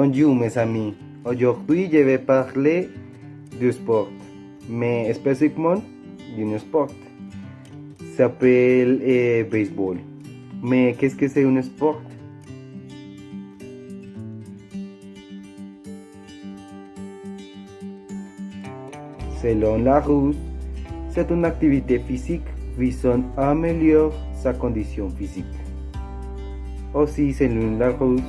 Bonjour mes amis, aujourd'hui je vais parler du sport, mais spécifiquement d'un sport. S'appelle baseball. Mais qu'est-ce que c'est un sport? Selon Larousse, c'est une activité physique visant à améliorer sa condition physique. Aussi, selon Larousse,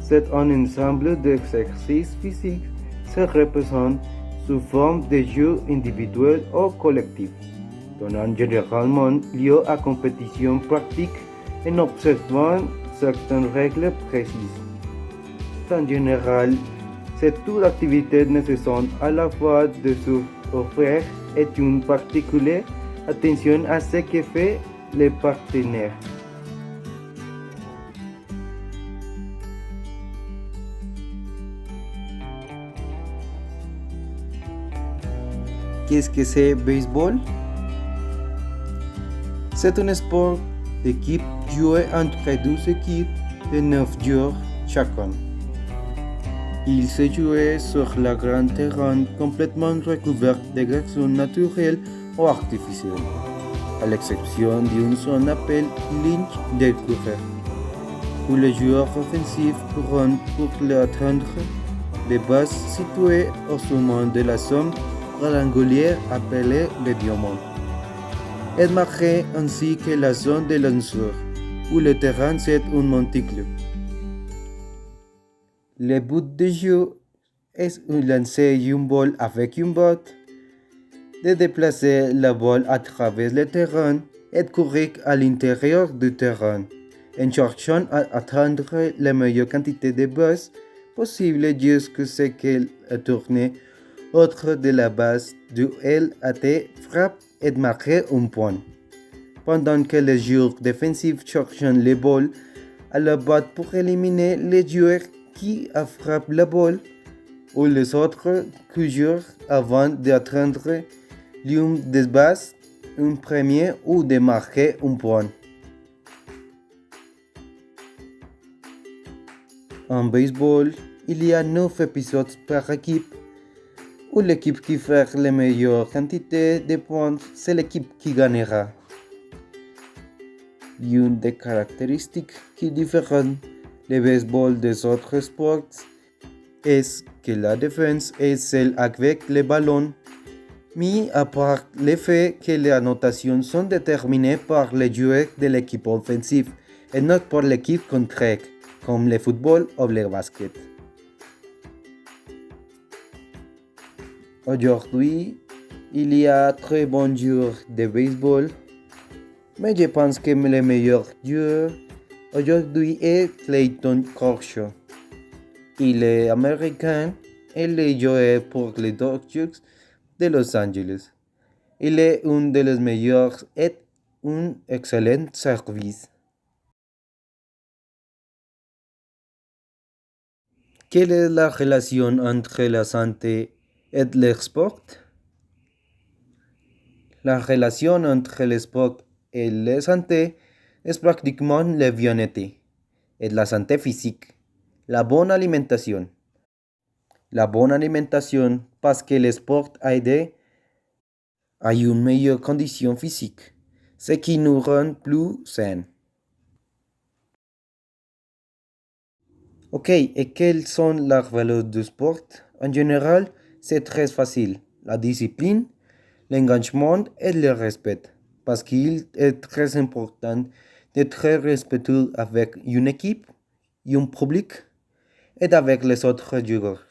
c'est un ensemble d'exercices physiques se représente sous forme de jeux individuels ou collectifs, donnant généralement lieu à compétitions pratiques en observant certaines règles précises. En général, cette activité nécessite à la fois de s'offrir et une particulière attention à ce que fait le partenaire. Qu'est-ce que c'est baseball? C'est un sport d'équipe joué entre deux équipes de 9 joueurs chacun. Il se jouait sur le grand terrain complètement recouvert de gazon naturel ou artificiel, à l'exception d'une zone appelée ligne de coureur, où les joueurs offensifs courent pour atteindre les bases situées au sommet de la zone rectangulaire appelée le diamant, et marquée ainsi que la zone de lanceur, où le terrain c'est un monticule. Le but du jeu est de lancer une balle avec une batte, de déplacer la balle à travers le terrain et de courir à l'intérieur du terrain, en cherchant à atteindre la meilleure quantité de bases possible jusqu'à ce qu'elle tourne autour de la base d'où elle a été frappée et marquer un point. Pendant que les joueurs défensifs cherchent les balles à la batte pour éliminer les joueurs qui a frappé la balle ou les autres joueurs avant d'atteindre l'une des bases un premier ou de marquer un point. En baseball, il y a 9 épisodes par équipe où l'équipe qui fait la meilleure quantité de points, c'est l'équipe qui gagnera. Une des caractéristiques qui différencient le baseball des autres sports est que la défense est celle avec le ballon, mis à part le fait que les annotations sont déterminées par les joueurs de l'équipe offensive et non par l'équipe contraire, comme le football ou le basket. Aujourd'hui, il y a très bons joueurs de baseball, mais je pense que le meilleur joueur aujourd'hui est Clayton Kershaw. Il est américain et il joue pour les Dodgers de Los Angeles. Il est un des meilleurs et un excellent service. Quelle est la relation entre la santé et le sport? La relation entre le sport et la santé est pratiquement le bien-être et la santé physique. La bonne alimentation. La bonne alimentation parce que le sport aide à une meilleure condition physique, ce qui nous rend plus sains. Ok, et quelles sont les valeurs du sport? En général, c'est très facile. La discipline, l'engagement et le respect. Parce qu'il est très important d'être respectueux avec une équipe, un public et avec les autres joueurs.